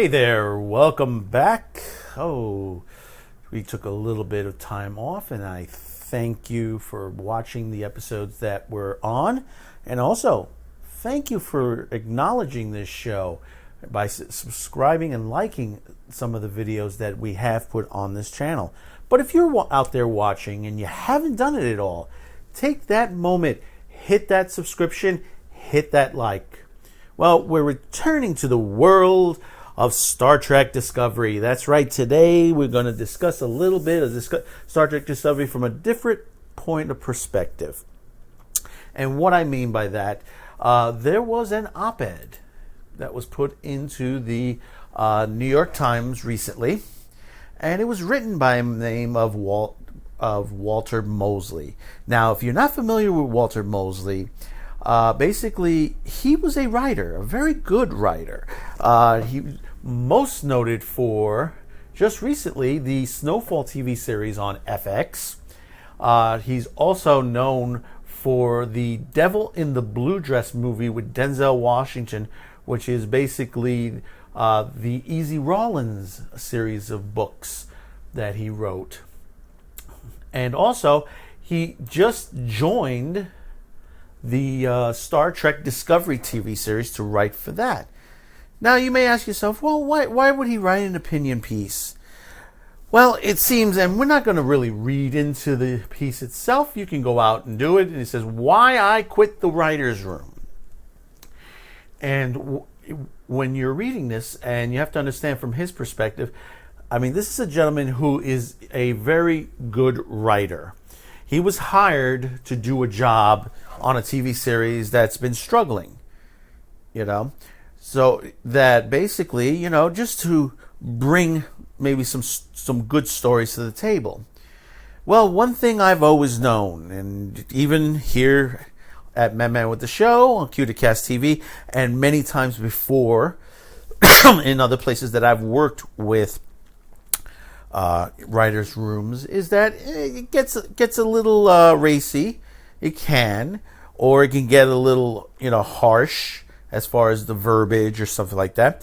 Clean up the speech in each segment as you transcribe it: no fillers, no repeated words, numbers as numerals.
Hey there, welcome back. We took a little bit of time off, and I thank you for watching the episodes that we're on, and also thank you for acknowledging this show by subscribing and liking some of the videos that we have put on this channel. But if you're out there watching and you haven't done it at all, take that moment, hit that subscription, hit that like. Well, we're returning to the world of Star Trek Discovery. That's right. Today we're going to discuss a little bit of Star Trek Discovery from a different point of perspective. And what I mean by that, there was an op-ed that was put into the New York Times recently, and it was written by the name of Walter Mosley. Now, if you're not familiar with Walter Mosley, basically, he was a writer, a very good writer. He was most noted for, just recently, the Snowfall TV series on FX. He's also known for the Devil in the Blue Dress movie with Denzel Washington, which is basically the Easy Rawlins series of books that he wrote. And also, he just joined the Star Trek Discovery TV series to write for that. Now, you may ask yourself, well, why would he write an opinion piece? Well, it seems, and we're not going to really read into the piece itself. You can go out and do it. And it says, why I quit the writer's room. And when you're reading this, and you have to understand from his perspective, I mean, this is a gentleman who is a very good writer. He was hired to do a job on a TV series that's been struggling, so that basically, just to bring maybe some good stories to the table. Well, one thing I've always known, and even here at Man with the Show on Q2Cast TV, and many times before in other places that I've worked with writers' rooms, is that it gets a little racy. It can, or it can get a little, harsh as far as the verbiage or something like that.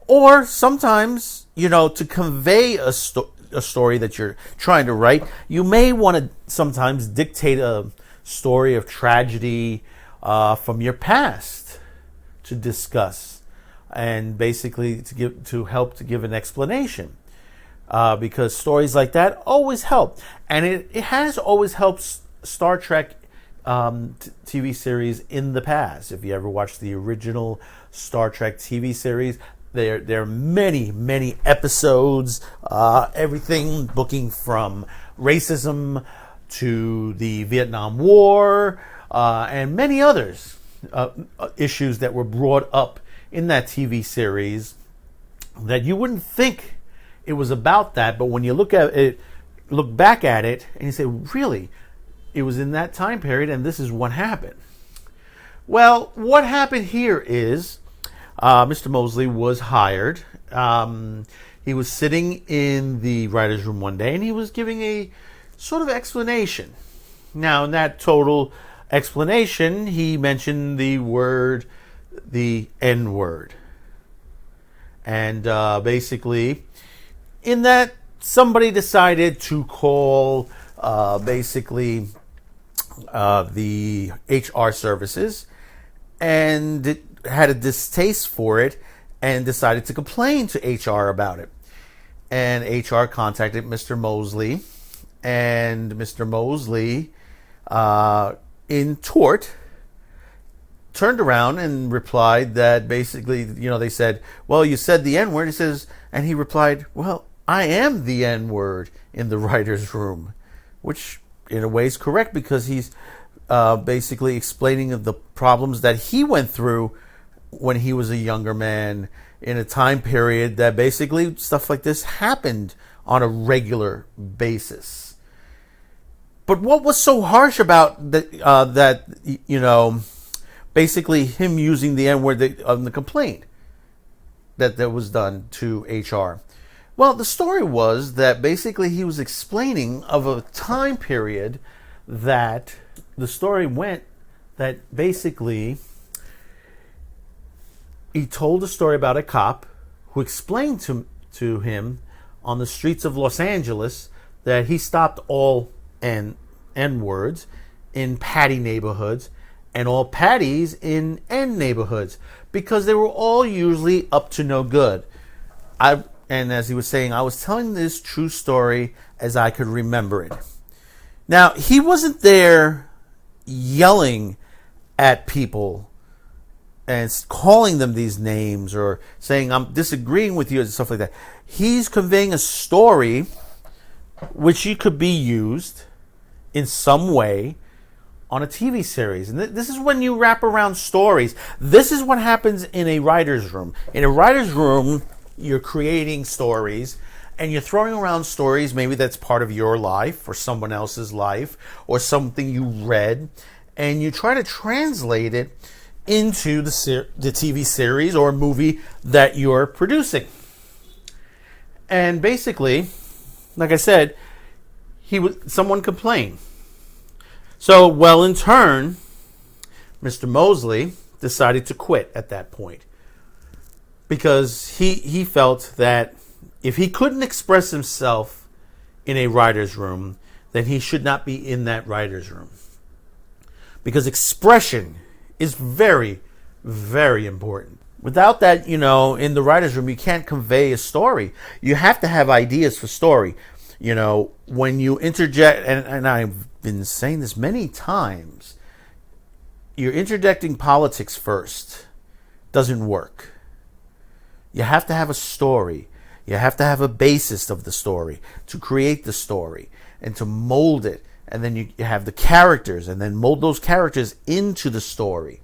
Or sometimes, to convey a story that you're trying to write, you may want to sometimes dictate a story of tragedy from your past to discuss, and basically to help to give an explanation. Because stories like that always help. And it has always helped Star Trek TV series in the past. If you ever watched the original Star Trek TV series, there are many, many episodes, everything booking from racism to the Vietnam War, and many others issues that were brought up in that TV series that you wouldn't think it was about that, but when you look back at it, and you say, really, it was in that time period, and this is what happened. Well, what happened here is Mr. Mosley was hired. He was sitting in the writer's room one day, and he was giving a sort of explanation. Now, in that total explanation, he mentioned the N-word. And basically, in that, somebody decided to call the HR services, and had a distaste for it and decided to complain to HR about it. And HR contacted Mr. Mosley, and Mr. Mosley, in tort, turned around and replied that basically, they said, well, you said the N-word. And he replied, well, I am the N-word in the writer's room, which in a way is correct, because he's basically explaining the problems that he went through when he was a younger man in a time period that basically stuff like this happened on a regular basis. But what was so harsh about that, basically him using the N-word on the complaint that was done to HR? Well, the story was that basically he was explaining of a time period that the story went that basically he told a story about a cop who explained to him on the streets of Los Angeles that he stopped all N words in Patty neighborhoods and all Patties in N neighborhoods, because they were all usually up to no good. And as he was saying, I was telling this true story as I could remember it. Now, he wasn't there yelling at people and calling them these names or saying, I'm disagreeing with you and stuff like that. He's conveying a story which could be used in some way on a TV series. And this is when you wrap around stories. This is what happens in a writer's room. In a writer's room, you're creating stories and you're throwing around stories. Maybe that's part of your life or someone else's life or something you read. And you try to translate it into the TV series or movie that you're producing. And basically, like I said, someone complained. So, well, in turn, Mr. Mosley decided to quit at that point, because he felt that if he couldn't express himself in a writer's room, then he should not be in that writer's room. Because expression is very, very important. Without that, in the writer's room, you can't convey a story. You have to have ideas for story. When you interject, and I've been saying this many times, you're interjecting politics first. Doesn't work. You have to have a story. You have to have a basis of the story to create the story and to mold it. And then you have the characters and then mold those characters into the story.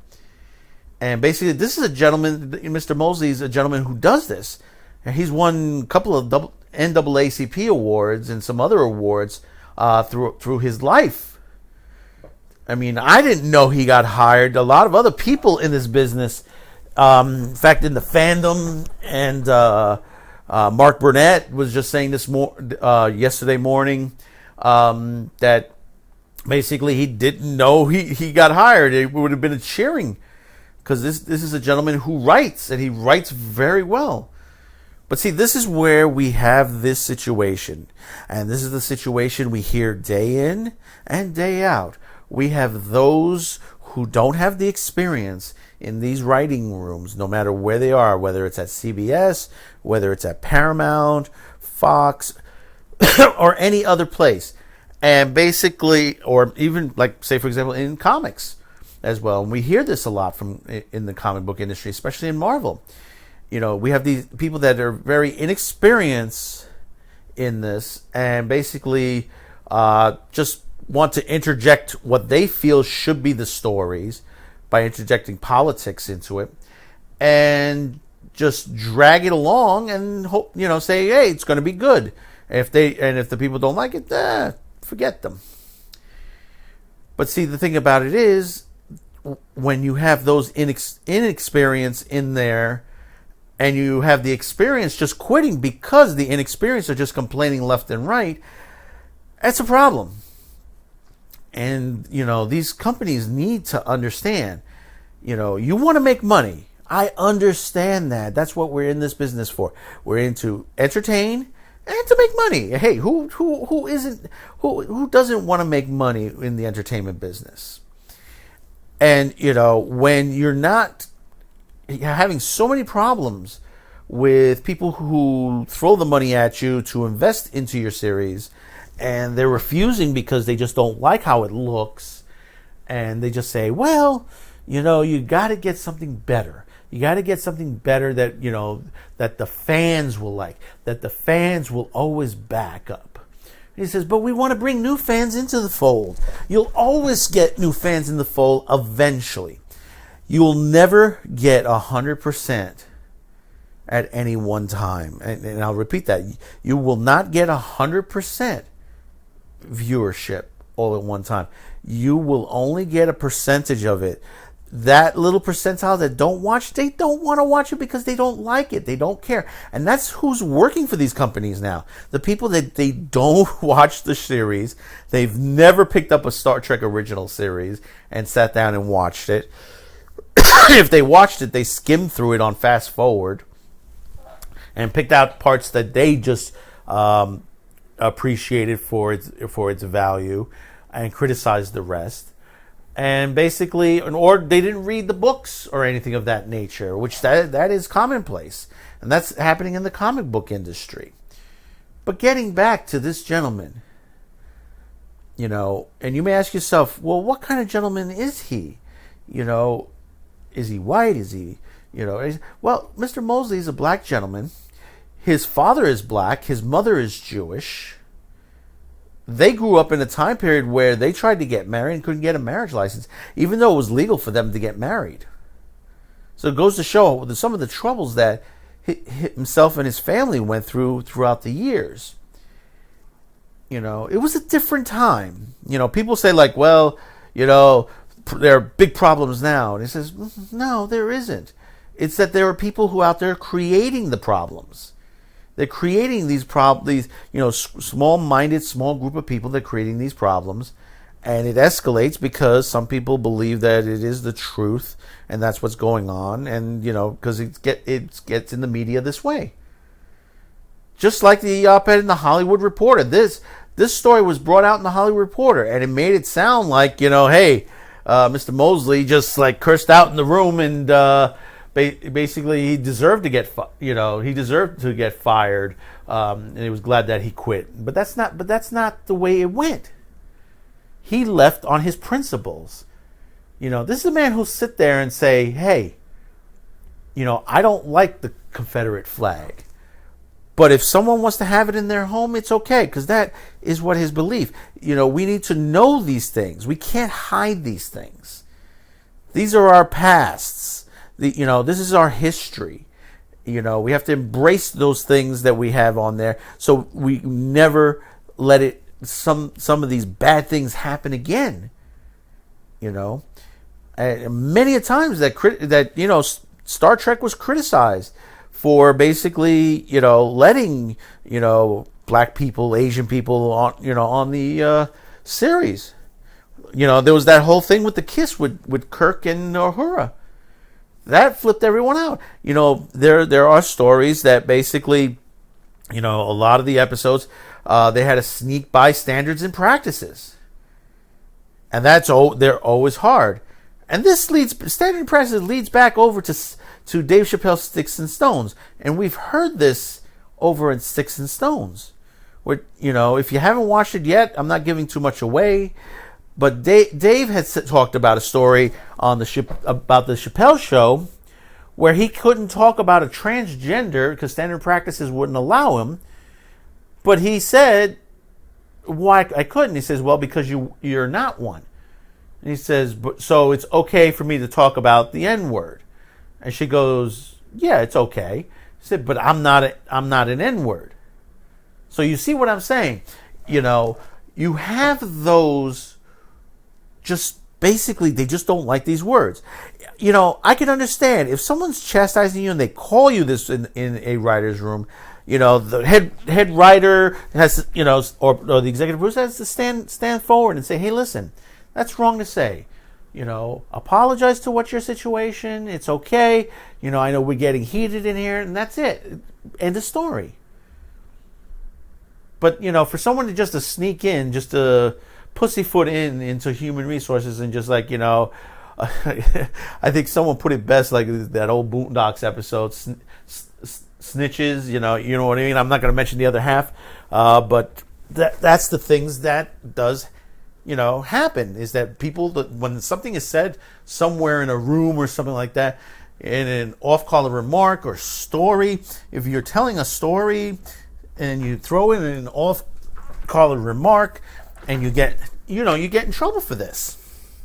And basically, this is a gentleman, Mr. Mosley is a gentleman who does this. And he's won a couple of NAACP awards and some other awards through his life. I mean, I didn't know he got hired. A lot of other people in this business, in fact, in the fandom, and Mark Burnett was just saying this yesterday morning that basically he didn't know he got hired. It would have been a cheering, because this is a gentleman who writes, and he writes very well. But see, this is where we have this situation. And this is the situation we hear day in and day out. We have those who don't have the experience in these writing rooms, no matter where they are, whether it's at CBS, whether it's at Paramount, Fox, or any other place. And basically, or even, like, say, for example, in comics as well. And we hear this a lot in the comic book industry, especially in Marvel. We have these people that are very inexperienced in this and basically just want to interject what they feel should be the stories by interjecting politics into it and just drag it along and hope, say, hey, it's going to be good. If the people don't like it, forget them. But see, the thing about it is, when you have those inexperience in there, and you have the experience just quitting because the inexperienced are just complaining left and right, that's a problem. And, these companies need to understand, you want to make money. I understand that. That's what we're in this business for. We're in to entertain and to make money. Hey, who doesn't want to make money in the entertainment business? And, when you're having so many problems with people who throw the money at you to invest into your series, and they're refusing because they just don't like how it looks, and they just say, well, you got to get something better. You got to get something better that, that the fans will like, that the fans will always back up. And he says, but we want to bring new fans into the fold. You'll always get new fans in the fold eventually. You will never get 100% at any one time. And I'll repeat that. You will not get 100% viewership all at one time. You will only get a percentage of it. That little percentile that don't watch, they don't want to watch it because they don't like it. They don't care. And that's who's working for these companies now. The people that they don't watch the series. They've never picked up a Star Trek original series and sat down and watched it. If they watched it, they skimmed through it on fast forward. and picked out parts that they just appreciated for its value, and criticized the rest. And basically, or they didn't read the books or anything of that nature, which that is commonplace, and that's happening in the comic book industry. But getting back to this gentleman, and you may ask yourself, well, what kind of gentleman is he? Is he white? Is he, well, Mr. Mosley is a black gentleman. His father is black. His mother is Jewish. They grew up in a time period where they tried to get married and couldn't get a marriage license, even though it was legal for them to get married. So it goes to show some of the troubles that himself and his family went through throughout the years. It was a different time. People say like, well, there are big problems now. And he says, no, there isn't. It's that there are people who are out there creating the problems. They're creating these small-minded, small group of people that are creating these problems. And it escalates because some people believe that it is the truth and that's what's going on. And, because it gets in the media this way. Just like the op-ed in the Hollywood Reporter. This story was brought out in the Hollywood Reporter, and it made it sound like, hey, Mr. Mosley just like cursed out in the room, and basically he deserved to get fired, and he was glad that he quit. But that's not the way it went. He left on his principles. This is a man who'll sit there and say, hey, I don't like the Confederate flag. But if someone wants to have it in their home, it's okay, because that is what his belief. We need to know these things. We can't hide these things. These are our pasts. This is our history. We have to embrace those things that we have on there, so we never let some of these bad things happen again. And many a times that Star Trek was criticized for basically, letting, black people, Asian people on the series. There was that whole thing with the kiss with Kirk and Uhura. That flipped everyone out. There are stories that basically, a lot of the episodes, they had to sneak by standards and practices. And they're always hard. And standard practices leads back over to Dave Chappelle's Sticks and Stones. And we've heard this over in Sticks and Stones. Where, if you haven't watched it yet, I'm not giving too much away. But Dave had talked about a story on about the Chappelle Show where he couldn't talk about a transgender because standard practices wouldn't allow him. But he said, why I couldn't? He says, well, because you're not one. And he says, so it's okay for me to talk about the N-word. And she goes, yeah, it's okay. He said, but I'm not an N-word. So you see what I'm saying? You have those just basically, they just don't like these words. I can understand if someone's chastising you and they call you this in a writer's room, the head writer has, or the executive producer has to stand forward and say, hey, listen, that's wrong to say. Apologize to what's your situation. It's okay. I know we're getting heated in here, and that's it. End of story. But, for someone to sneak in, just to pussyfoot into human resources and just like, I think someone put it best, like that old Boondocks episode, snitches, you know what I mean? I'm not going to mention the other half, but that's the things that does happen, is that people, when something is said somewhere in a room or something like that, in an off-color remark or story, if you're telling a story and you throw in an off-color remark and you get in trouble for this.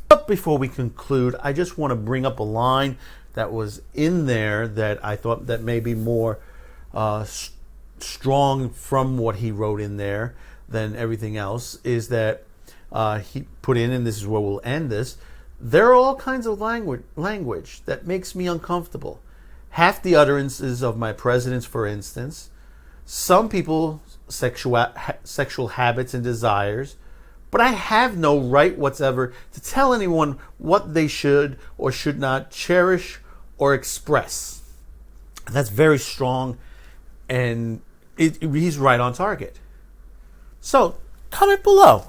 But before we conclude, I just want to bring up a line that was in there that I thought that may be more strong from what he wrote in there than everything else, is that he put in, and this is where we'll end this, there are all kinds of language that makes me uncomfortable. Half the utterances of my presidents, for instance, some people's sexual habits and desires, but I have no right whatsoever to tell anyone what they should or should not cherish or express. And that's very strong, and he's right on target. So comment below.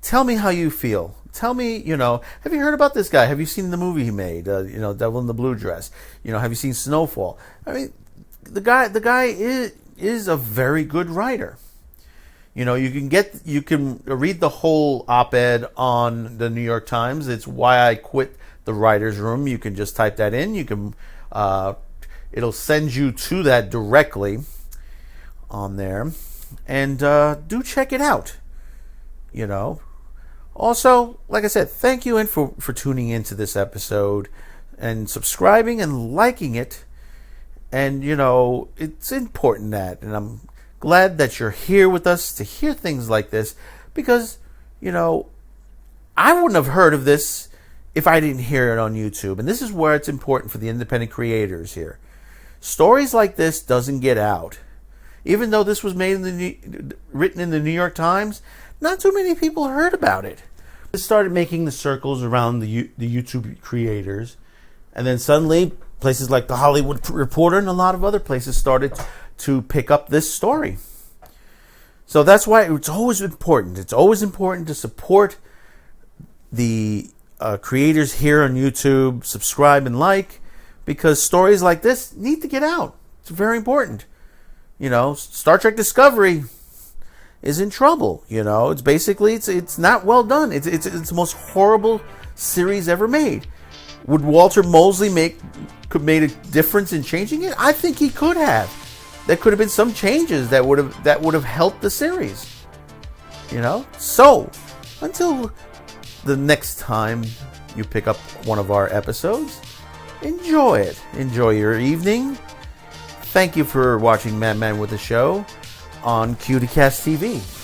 Tell me how you feel. Tell me, have you heard about this guy? Have you seen the movie he made? Devil in the Blue Dress. Have you seen Snowfall? I mean, the guy is a very good writer. You can read the whole op-ed on the New York Times. It's Why I Quit the Writer's Room. You can just type that in. You can, it'll send you to that directly on there, and do check it out. Also, like I said, thank you for tuning into this episode and subscribing and liking it. And it's important that, and I'm glad that you're here with us to hear things like this, because I wouldn't have heard of this if I didn't hear it on YouTube. And this is where it's important for the independent creators here. Stories like this doesn't get out. Even though this was written in the New York Times, not too many people heard about it. It started making the circles around the YouTube creators, and then suddenly places like The Hollywood Reporter and a lot of other places started to pick up this story. So that's why it's always important. It's always important to support the creators here on YouTube, subscribe and like, because stories like this need to get out. It's very important. Star Trek Discovery is in trouble. It's basically it's not well done. It's the most horrible series ever made. Would Walter Mosley made a difference in changing it? I think he could have. There could have been some changes that would have helped the series. So until the next time you pick up one of our episodes, enjoy it. Enjoy your evening. Thank you for watching Madman with the Show on Q2Cast TV.